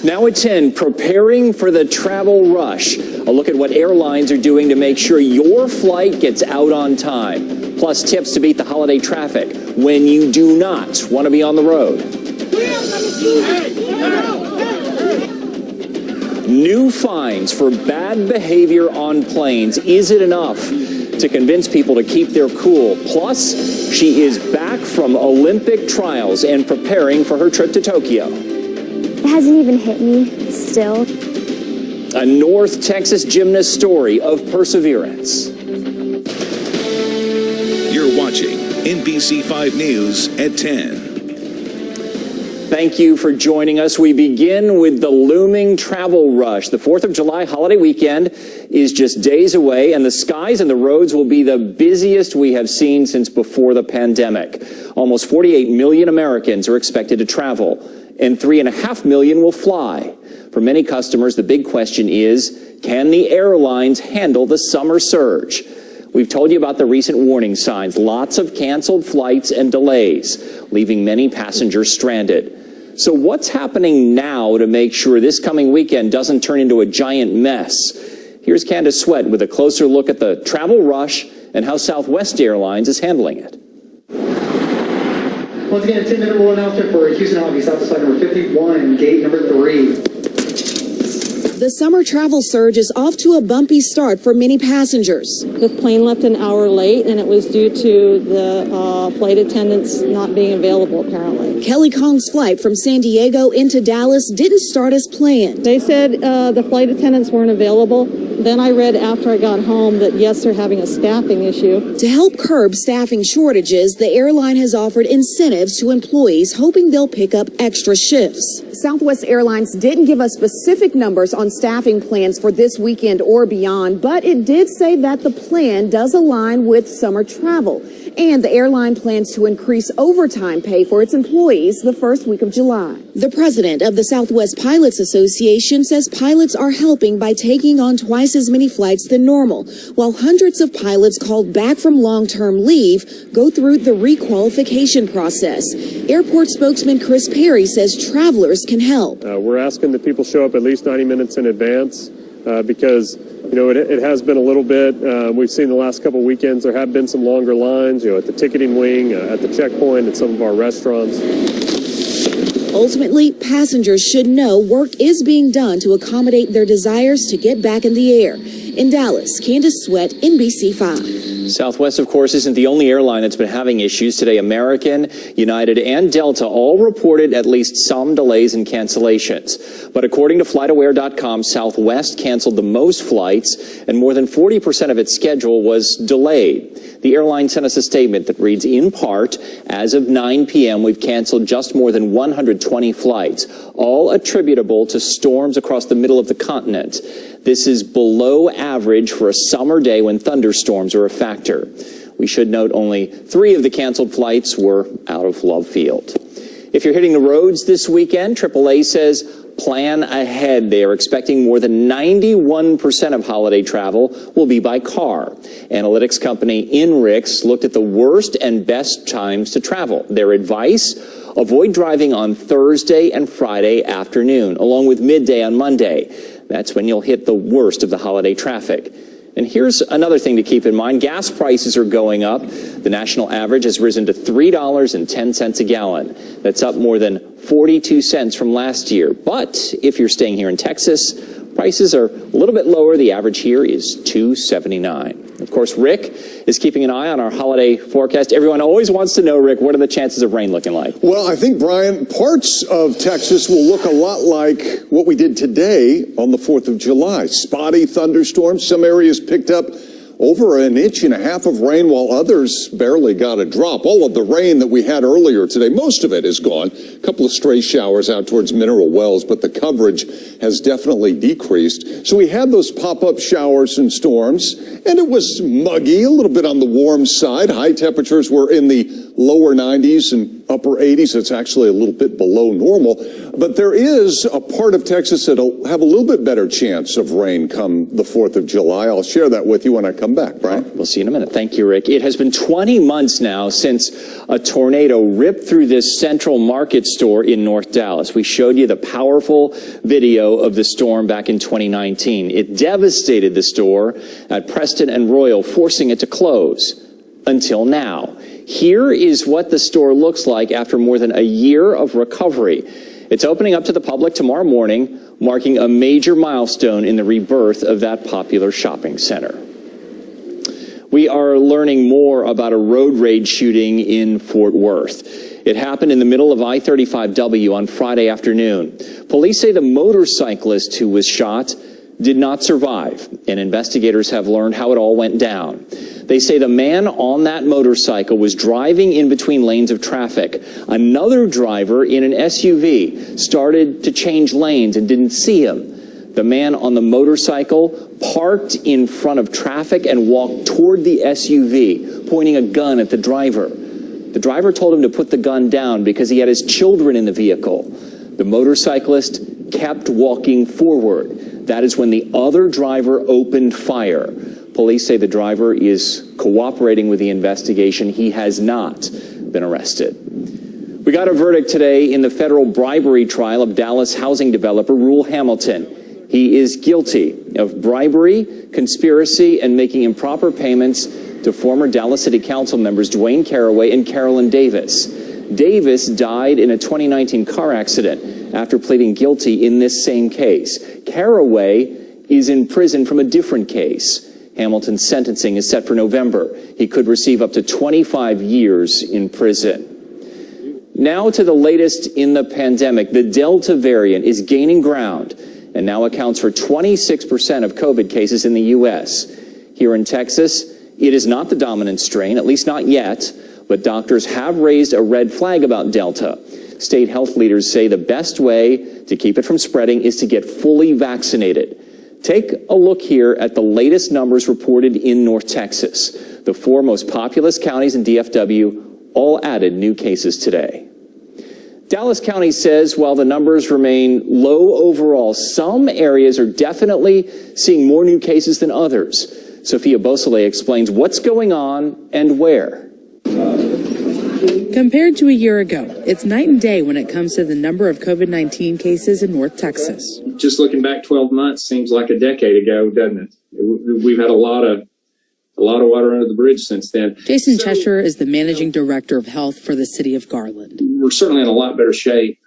Now at 10, preparing for the travel rush. A look at what airlines are doing to make sure your flight gets out on time. Plus tips to beat the holiday traffic when you do not want to be on the road. New fines for bad behavior on planes. Is it enough to convince people to keep their cool? Plus, she is back from Olympic trials and preparing for her trip to Tokyo. It hasn't even hit me still. A North Texas gymnast story of perseverance. You're watching NBC 5 News at 10. Thank you for joining us. We begin with the looming travel rush. The 4th of July holiday weekend is just days away, and the skies and the roads will be the busiest we have seen since before the pandemic. Almost 48 million Americans are expected to travel, and 3.5 million will fly. For many customers, the big question is, can the airlines handle the summer surge? We've told you about the recent warning signs, lots of canceled flights and delays, leaving many passengers stranded. So what's happening now to make sure this coming weekend doesn't turn into a giant mess? Here's Candace Sweat with a closer look at the travel rush and how Southwest Airlines is handling it. Once again, a 10-minute rule announcement for Houston Hobby, Southwest flight number 51, gate number 3. The summer travel surge is off to a bumpy start for many passengers. The plane left an hour late, and it was due to the flight attendants not being available, apparently. Kelly Kong's flight from San Diego into Dallas didn't start as planned. They said the flight attendants weren't available. Then I read after I got home that, yes, they're having a staffing issue. To help curb staffing shortages, the airline has offered incentives to employees, hoping they'll pick up extra shifts. Southwest Airlines didn't give us specific numbers on staffing plans for this weekend or beyond, but it did say that the plan does align with summer travel. And the airline plans to increase overtime pay for its employees the first week of July. The president of the Southwest Pilots Association says pilots are helping by taking on twice as many flights than normal, while hundreds of pilots called back from long-term leave go through the requalification process. Airport spokesman Chris Perry says travelers can help. We're asking that people show up at least 90 minutes in advance because it has been a little bit. We've seen the last couple weekends there have been some longer lines, at the ticketing wing, at the checkpoint, at some of our restaurants. Ultimately, passengers should know work is being done to accommodate their desires to get back in the air. In Dallas, Candace Sweat, NBC 5. Southwest, of course, isn't the only airline that's been having issues today. American, United, and Delta all reported at least some delays and cancellations. But according to FlightAware.com, Southwest canceled the most flights, and more than 40% of its schedule was delayed. The airline sent us a statement that reads, in part, as of 9 p.m., we've canceled just more than 120 flights, all attributable to storms across the middle of the continent. This is below average for a summer day when thunderstorms are a factor. We should note only 3 of the canceled flights were out of Love Field. If you're hitting the roads this weekend, AAA says plan ahead. They are expecting more than 91% of holiday travel will be by car. Analytics company InRix looked at the worst and best times to travel. Their advice: avoid driving on Thursday and Friday afternoon, along with midday on Monday. That's when you'll hit the worst of the holiday traffic. And here's another thing to keep in mind. Gas prices are going up. The national average has risen to $3.10 a gallon. That's up more than 42 cents from last year. But if you're staying here in Texas, prices are a little bit lower. The average here is $2.79. Of course, Rick is keeping an eye on our holiday forecast. Everyone always wants to know, Rick, what are the chances of rain looking like? Well, I think, Brian, parts of Texas will look a lot like what we did today on the 4th of July. Spotty thunderstorms. Some areas picked up over 1.5 inches of rain, while others barely got a drop. All of the rain that we had earlier today, most of it is gone. A couple of stray showers out towards Mineral Wells, but the coverage has definitely decreased. So we had those pop-up showers and storms, and it was muggy, a little bit on the warm side. High temperatures were in the lower 90s and upper 80s. It's actually a little bit below normal. But there is a part of Texas that'll have a little bit better chance of rain come the 4th of July. I'll share that with you when I come back, Brian. We'll see you in a minute. Thank you, Rick. It has been 20 months now since a tornado ripped through this Central Market store in North Dallas. We showed you the powerful video of the storm back in 2019. It devastated the store at Preston and Royal, forcing it to close until now. Here is what the store looks like after more than a year of recovery. It's opening up to the public tomorrow morning, marking a major milestone in the rebirth of that popular shopping center. We are learning more about a road rage shooting in Fort Worth. It happened in the middle of I-35W on Friday afternoon. Police say the motorcyclist who was shot did not survive, and investigators have learned how it all went down. They say the man on that motorcycle was driving in between lanes of traffic. Another driver in an SUV started to change lanes and didn't see him. The man on the motorcycle parked in front of traffic and walked toward the SUV, pointing a gun at the driver. The driver told him to put the gun down because he had his children in the vehicle. The motorcyclist kept walking forward. That is when the other driver opened fire. Police say the driver is cooperating with the investigation. He has not been arrested. We got a verdict today in the federal bribery trial of Dallas housing developer Rule Hamilton. He is guilty of bribery, conspiracy, and making improper payments to former Dallas City Council members Dwayne Caraway and Carolyn Davis. Davis died in a 2019 car accident after pleading guilty in this same case. Caraway is in prison from a different case. Hamilton's sentencing is set for November. He could receive up to 25 years in prison. Now to the latest in the pandemic. The Delta variant is gaining ground and now accounts for 26% of COVID cases in the U.S. Here in Texas, it is not the dominant strain, at least not yet, but doctors have raised a red flag about Delta. State health leaders say the best way to keep it from spreading is to get fully vaccinated. Take a look here at the latest numbers reported in North Texas. The 4 most populous counties in DFW all added new cases today. Dallas County says while the numbers remain low overall, some areas are definitely seeing more new cases than others. Sophia Beausoleil explains what's going on and where. Compared to a year ago, it's night and day when it comes to the number of COVID-19 cases in North Texas. Just looking back 12 months seems like a decade ago, doesn't it? We've had a lot of water under the bridge since then. Jason Cheshire is the managing director of health for the city of Garland. We're certainly in a lot better shape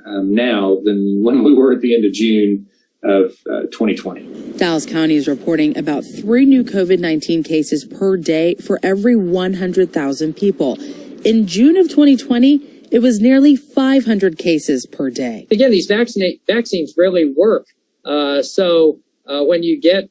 now than when we were at the end of June of 2020. Dallas County is reporting about 3 new COVID-19 cases per day for every 100,000 people. In June of 2020, it was nearly 500 cases per day. Again, these vaccines really work. So when you get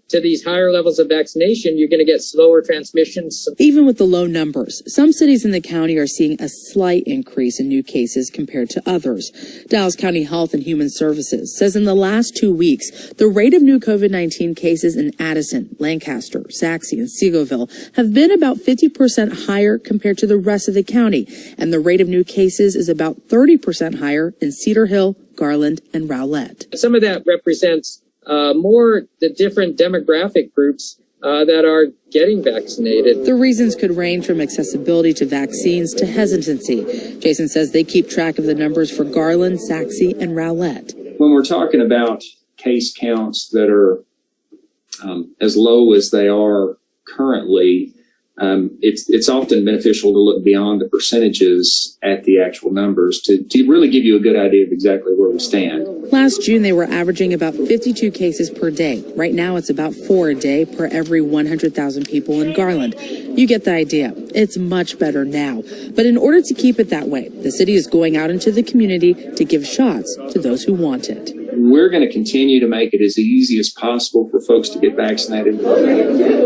to these higher levels of vaccination, you're going to get slower transmissions. Even with the low numbers, some cities in the county are seeing a slight increase in new cases compared to others. Dallas County Health and Human Services says in the last 2 weeks, the rate of new COVID-19 cases in Addison, Lancaster, Sachse, and Seagoville have been about 50% higher compared to the rest of the county, and the rate of new cases is about 30% higher in Cedar Hill, Garland, and Rowlett. Some of that represents more the different demographic groups that are getting vaccinated. The reasons could range from accessibility to vaccines to hesitancy. Jason says they keep track of the numbers for Garland, Sachse, and Rowlett. When we're talking about case counts that are as low as they are currently, it's often beneficial to look beyond the percentages at the actual numbers to really give you a good idea of exactly where we stand. Last June, they were averaging about 52 cases per day. Right now, it's about 4 a day per every 100,000 people in Garland. You get the idea. It's much better now. But in order to keep it that way, the city is going out into the community to give shots to those who want it. We're going to continue to make it as easy as possible for folks to get vaccinated.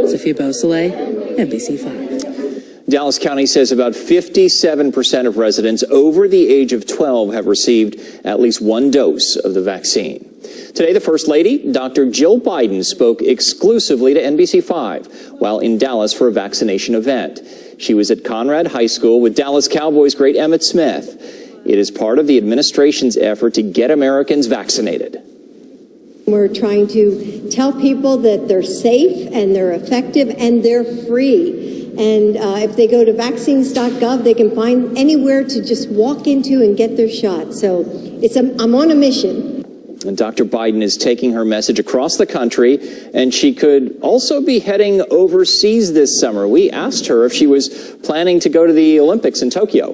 Sophia Beausoleil, NBC 5. Dallas County says about 57% of residents over the age of 12 have received at least 1 dose of the vaccine. Today, the First Lady, Dr. Jill Biden, spoke exclusively to NBC5 while in Dallas for a vaccination event. She was at Conrad High School with Dallas Cowboys great Emmitt Smith. It is part of the administration's effort to get Americans vaccinated. We're trying to tell people that they're safe and they're effective and they're free. And if they go to vaccines.gov, they can find anywhere to just walk into and get their shot. So I'm on a mission. And Dr. Biden is taking her message across the country, and she could also be heading overseas this summer. We asked her if she was planning to go to the Olympics in Tokyo.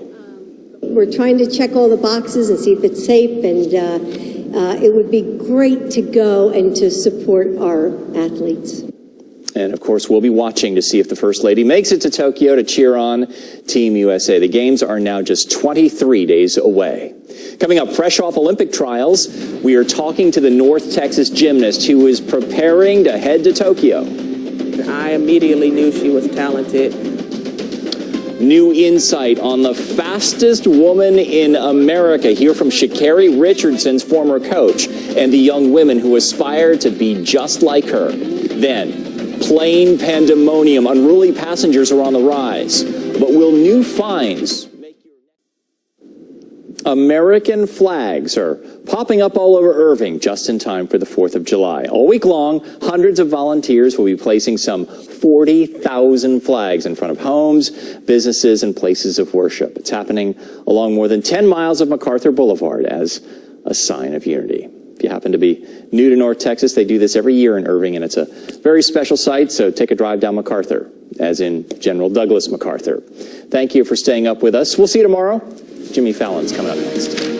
We're trying to check all the boxes and see if it's safe, and it would be great to go and to support our athletes. And, of course, we'll be watching to see if the First Lady makes it to Tokyo to cheer on Team USA. The games are now just 23 days away. Coming up, fresh off Olympic trials, we are talking to the North Texas gymnast who is preparing to head to Tokyo. I immediately knew she was talented. New insight on the fastest woman in America. Hear from Sha'Carri Richardson's former coach and the young women who aspire to be just like her. Then, plane pandemonium. Unruly passengers are on the rise. But will new fines make your... American flags are popping up all over Irving just in time for the 4th of July. All week long, hundreds of volunteers will be placing some 40,000 flags in front of homes, businesses, and places of worship. It's happening along more than 10 miles of MacArthur Boulevard as a sign of unity. If you happen to be new to North Texas, they do this every year in Irving, and it's a very special site, so take a drive down MacArthur, as in General Douglas MacArthur. Thank you for staying up with us. We'll see you tomorrow. Jimmy Fallon's coming up next.